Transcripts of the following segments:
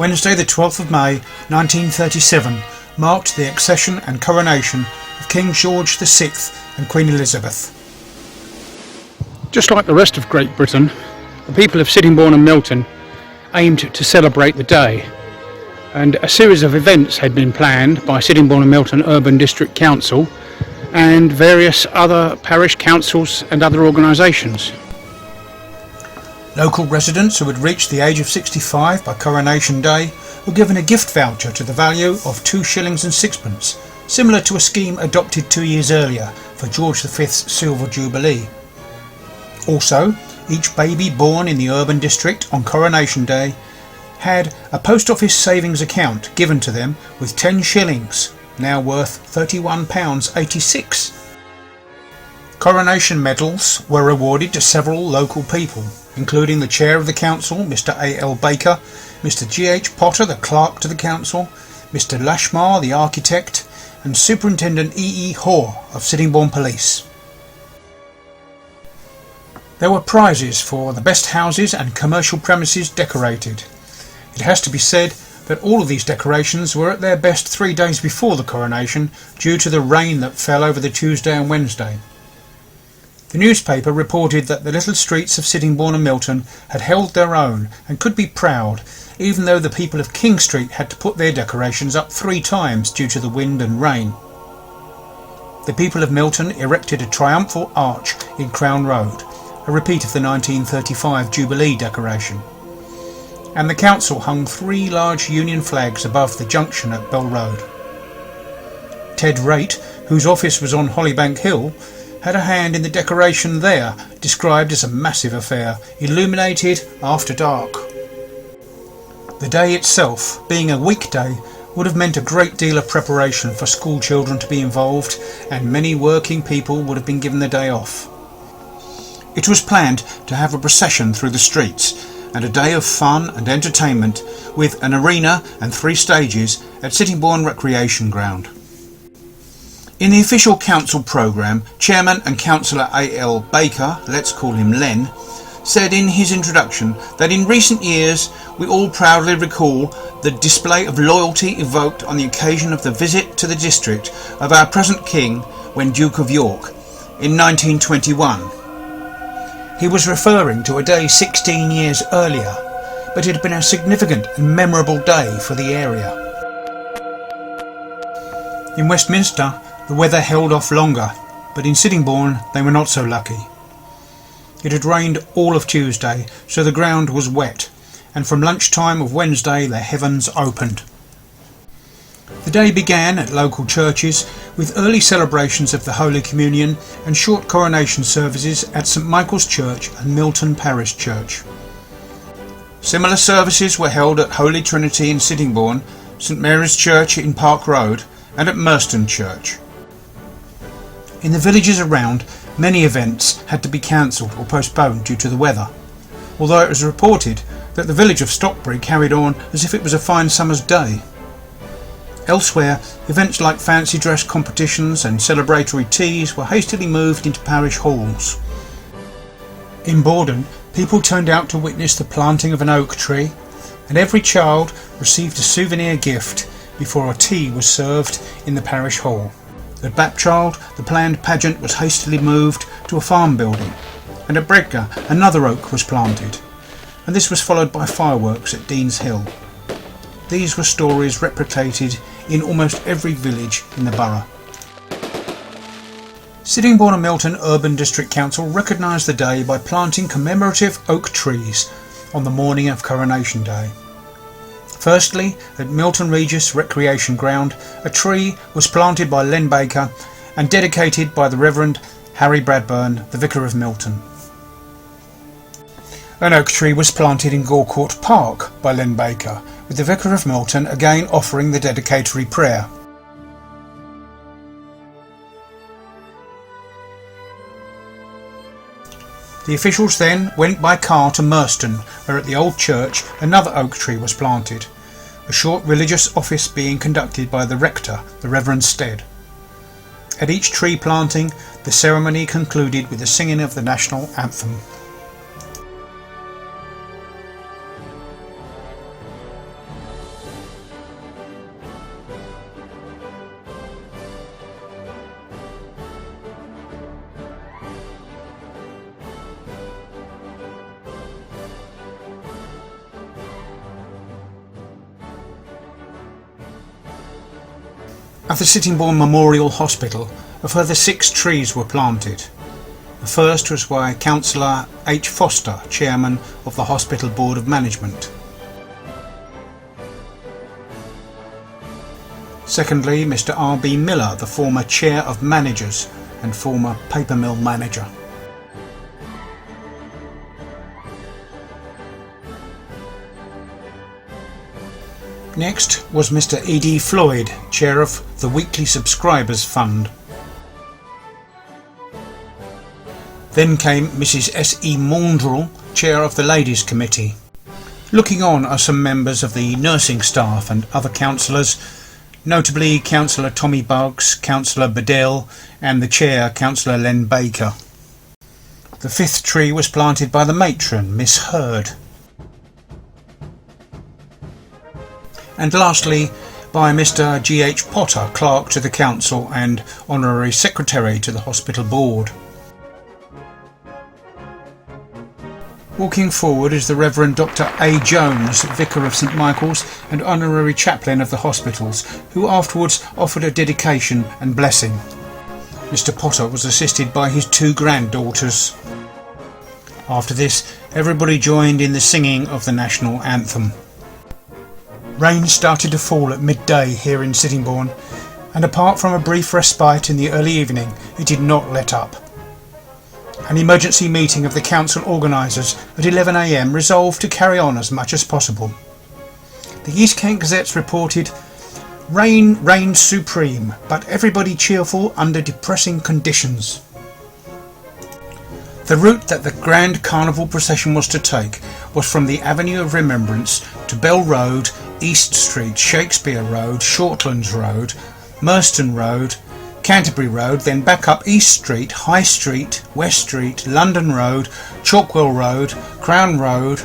Wednesday the 12th of May 1937 marked the accession and coronation of King George VI and Queen Elizabeth. Just like the rest of Great Britain, the people of Sittingbourne and Milton aimed to celebrate the day, and a series of events had been planned by Sittingbourne and Milton Urban District Council and various other parish councils and other organisations. Local residents who had reached the age of 65 by Coronation Day were given a gift voucher to the value of 2 shillings and sixpence, similar to a scheme adopted 2 years earlier for George V's Silver Jubilee. Also, each baby born in the urban district on Coronation Day had a post office savings account given to them with 10 shillings, now worth £31.86. Coronation medals were awarded to several local people, including the chair of the council, Mr. A.L. Baker, Mr. G.H. Potter, the clerk to the council, Mr. Lashmar, the architect, and Superintendent E.E. Hoare of Sittingbourne Police. There were prizes for the best houses and commercial premises decorated. It has to be said that all of these decorations were at their best 3 days before the coronation due to the rain that fell over the Tuesday and Wednesday. The newspaper reported that the little streets of Sittingbourne and Milton had held their own and could be proud, even though the people of King Street had to put their decorations up 3 times due to the wind and rain. The people of Milton erected a triumphal arch in Crown Road, a repeat of the 1935 Jubilee decoration, and the council hung 3 large Union flags above the junction at Bell Road. Ted Raitt, whose office was on Hollybank Hill, had a hand in the decoration there, described as a massive affair, illuminated after dark. The day itself, being a weekday, would have meant a great deal of preparation for school children to be involved, and many working people would have been given the day off. It was planned to have a procession through the streets and a day of fun and entertainment with an arena and 3 stages at Sittingbourne Recreation Ground. In the official council programme, Chairman and Councillor A.L. Baker, let's call him Len, said in his introduction that in recent years we all proudly recall the display of loyalty evoked on the occasion of the visit to the district of our present King when Duke of York in 1921. He was referring to a day 16 years earlier, but it had been a significant and memorable day for the area. In Westminster, the weather held off longer, but in Sittingbourne they were not so lucky. It had rained all of Tuesday, so the ground was wet, and from lunchtime of Wednesday the heavens opened. The day began at local churches with early celebrations of the Holy Communion and short coronation services at St Michael's Church and Milton Parish Church. Similar services were held at Holy Trinity in Sittingbourne, St Mary's Church in Park Road, and at Merston Church. In the villages around, many events had to be cancelled or postponed due to the weather, although it was reported that the village of Stockbury carried on as if it was a fine summer's day. Elsewhere, events like fancy dress competitions and celebratory teas were hastily moved into parish halls. In Borden, people turned out to witness the planting of an oak tree, and every child received a souvenir gift before a tea was served in the parish hall. At Bapchild, the planned pageant was hastily moved to a farm building, and at Bredgar another oak was planted, and this was followed by fireworks at Dean's Hill. These were stories replicated in almost every village in the borough. Sittingbourne and Milton Urban District Council recognised the day by planting commemorative oak trees on the morning of Coronation Day. Firstly, at Milton Regis Recreation Ground, a tree was planted by Len Baker and dedicated by the Reverend Harry Bradburn, the Vicar of Milton. An oak tree was planted in Gorecourt Park by Len Baker, with the Vicar of Milton again offering the dedicatory prayer. The officials then went by car to Merston, where at the old church another oak tree was planted, a short religious office being conducted by the rector, the Reverend Stead. At each tree planting, the ceremony concluded with the singing of the national anthem. At the Sittingbourne Memorial Hospital, a further 6 trees were planted. The first was by Councillor H. Foster, Chairman of the Hospital Board of Management. Secondly, Mr. R. B. Miller, the former Chair of Managers and former paper mill manager. Next was Mr. E. D. Floyd, Chair of the Weekly Subscribers Fund. Then came Mrs. S. E. Maundrell, Chair of the Ladies' Committee. Looking on are some members of the nursing staff and other councillors, notably Councillor Tommy Buggs, Councillor Bedell and the Chair, Councillor Len Baker. The 5th tree was planted by the matron, Miss Hurd. And lastly by Mr. G. H. Potter, Clerk to the Council and Honorary Secretary to the Hospital Board. Walking forward is the Reverend Dr. A. Jones, Vicar of St. Michael's and Honorary Chaplain of the Hospitals, who afterwards offered a dedication and blessing. Mr. Potter was assisted by his 2 granddaughters. After this, everybody joined in the singing of the national anthem. Rain started to fall at midday here in Sittingbourne, and apart from a brief respite in the early evening, it did not let up. An emergency meeting of the council organisers at 11 a.m. resolved to carry on as much as possible. The East Kent Gazettes reported, "Rain reigned supreme, but everybody cheerful under depressing conditions." The route that the grand carnival procession was to take was from the Avenue of Remembrance to Bell Road, East Street, Shakespeare Road, Shortlands Road, Merston Road, Canterbury Road, then back up East Street, High Street, West Street, London Road, Chalkwell Road, Crown Road,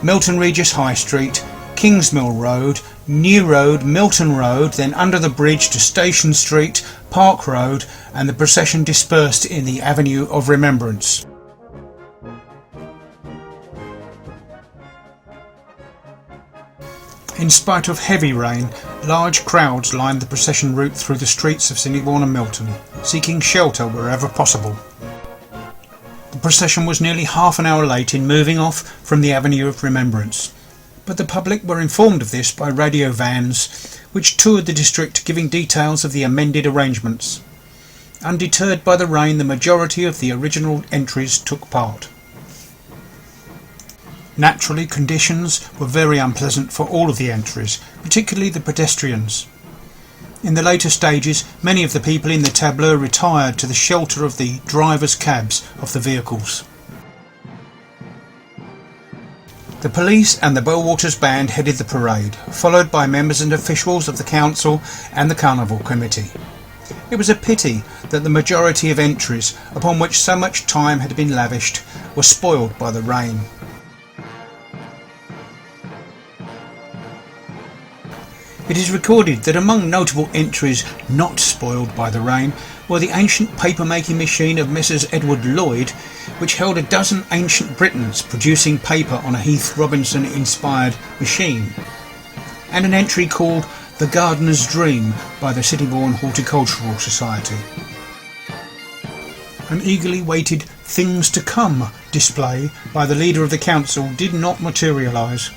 Milton Regis High Street, Kingsmill Road, New Road, Milton Road, then under the bridge to Station Street, Park Road, and the procession dispersed in the Avenue of Remembrance. In spite of heavy rain, large crowds lined the procession route through the streets of Sittingbourne and Milton, seeking shelter wherever possible. The procession was nearly half an hour late in moving off from the Avenue of Remembrance, but the public were informed of this by radio vans which toured the district giving details of the amended arrangements. Undeterred by the rain, the majority of the original entries took part. Naturally, conditions were very unpleasant for all of the entries, particularly the pedestrians. In the later stages, many of the people in the tableau retired to the shelter of the drivers' cabs of the vehicles. The police and the Bellwaters Band headed the parade, followed by members and officials of the council and the carnival committee. It was a pity that the majority of entries, upon which so much time had been lavished, were spoiled by the rain. It is recorded that among notable entries not spoiled by the rain were the ancient paper-making machine of Messrs. Edward Lloyd, which held a dozen ancient Britons producing paper on a Heath Robinson-inspired machine, and an entry called The Gardener's Dream by the Sittingbourne Horticultural Society. An eagerly waited Things to Come display by the leader of the council did not materialise.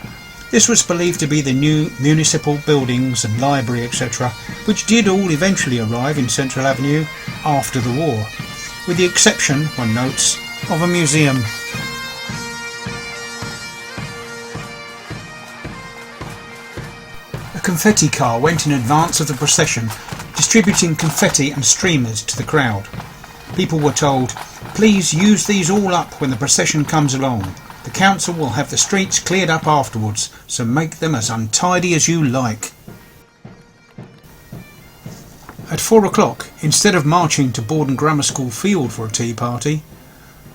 This was believed to be the new municipal buildings and library, etc., which did all eventually arrive in Central Avenue after the war, with the exception, one notes, of a museum. A confetti car went in advance of the procession, distributing confetti and streamers to the crowd. People were told, "Please use these all up when the procession comes along. The council will have the streets cleared up afterwards, so make them as untidy as you like." At 4 o'clock, instead of marching to Borden Grammar School field for a tea party,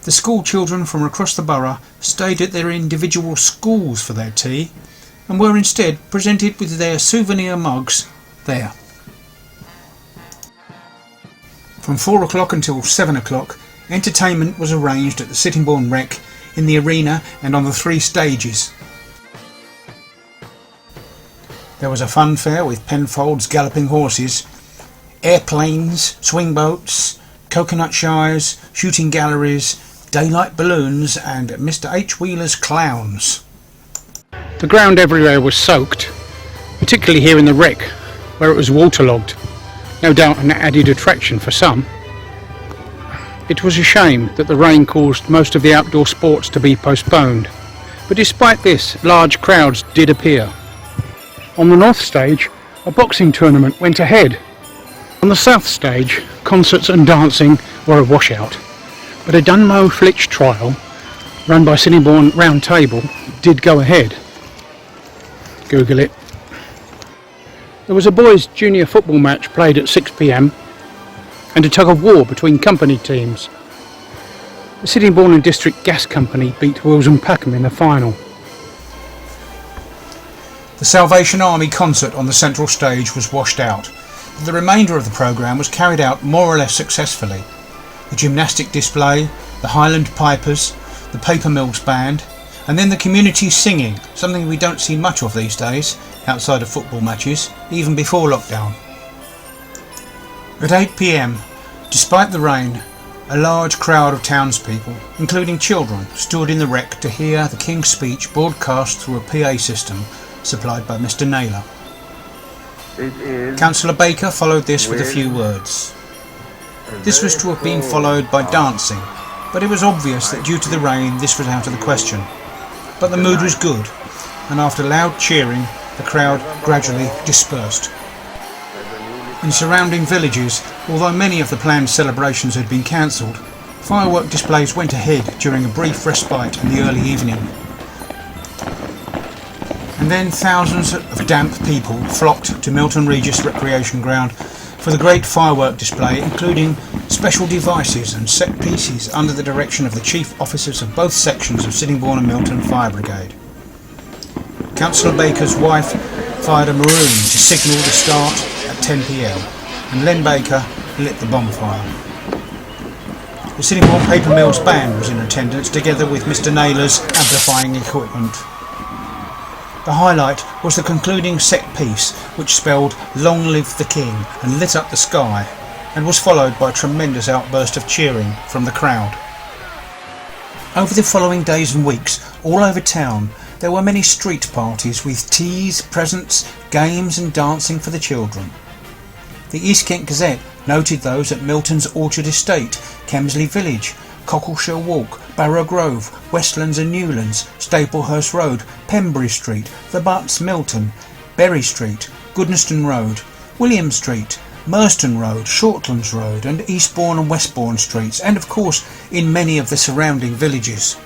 the school children from across the borough stayed at their individual schools for their tea, and were instead presented with their souvenir mugs there. From 4 o'clock until 7 o'clock, entertainment was arranged at the Sittingbourne Rec, in the arena and on the 3 stages. There was a fun fair with Penfolds galloping horses, airplanes, swing boats, coconut shies, shooting galleries, daylight balloons and Mr H. Wheeler's clowns. The ground everywhere was soaked, particularly here in the wreck where it was waterlogged, no doubt an added attraction for some. It was a shame that the rain caused most of the outdoor sports to be postponed, but despite this, large crowds did appear. On the north stage, a boxing tournament went ahead. On the south stage, concerts and dancing were a washout, but a Dunmo Flitch trial, run by Sittingbourne Round Table, did go ahead. Google it. There was a boys' junior football match played at 6 p.m, and a tug of war between company teams. The Sittingbourne and District Gas Company beat Wills and Packham in the final. The Salvation Army concert on the central stage was washed out, but the remainder of the programme was carried out more or less successfully. The gymnastic display, the Highland Pipers, the Paper Mills Band, and then the community singing, something we don't see much of these days, outside of football matches, even before lockdown. At 8 p.m, despite the rain, a large crowd of townspeople, including children, stood in the wreck to hear the King's speech broadcast through a PA system supplied by Mr Naylor. Councillor Baker followed this with a few words. This was to have been followed by dancing, but it was obvious that due to the rain this was out of the question. But the mood was good, and after loud cheering the crowd gradually dispersed. In surrounding villages, although many of the planned celebrations had been cancelled, firework displays went ahead during a brief respite in the early evening. And then thousands of damp people flocked to Milton Regis Recreation Ground for the great firework display, including special devices and set pieces under the direction of the chief officers of both sections of Sittingbourne and Milton Fire Brigade. Councillor Baker's wife fired a maroon to signal the start at 10 p.m, and Len Baker lit the bonfire. The Sittingbourne Paper Mills Band was in attendance together with Mr Naylor's amplifying equipment. The highlight was the concluding set piece, which spelled "Long Live the King" and lit up the sky, and was followed by a tremendous outburst of cheering from the crowd. Over the following days and weeks, all over town, there were many street parties with teas, presents, games and dancing for the children. The East Kent Gazette noted those at Milton's Orchard Estate, Kemsley Village, Cockleshire Walk, Barrow Grove, Westlands and Newlands, Staplehurst Road, Pembury Street, The Butts, Milton, Berry Street, Goodnestone Road, William Street, Merston Road, Shortlands Road and Eastbourne and Westbourne Streets, and of course in many of the surrounding villages.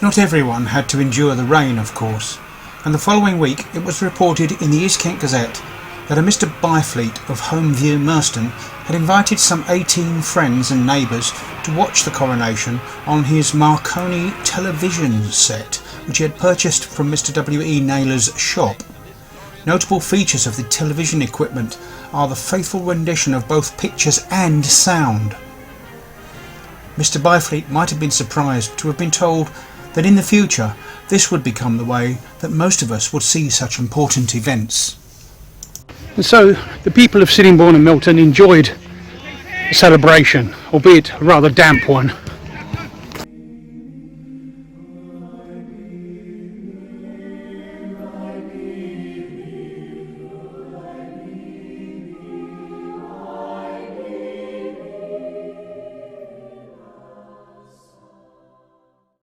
Not everyone had to endure the rain, of course, and the following week it was reported in the East Kent Gazette that a Mr Byfleet of Homeview, Merston, had invited some 18 friends and neighbours to watch the coronation on his Marconi television set, which he had purchased from Mr W.E. Naylor's shop. Notable features of the television equipment are the faithful rendition of both pictures and sound. Mr Byfleet might have been surprised to have been told that in the future this would become the way that most of us would see such important events. And so the people of Sittingbourne and Milton enjoyed the celebration, albeit a rather damp one.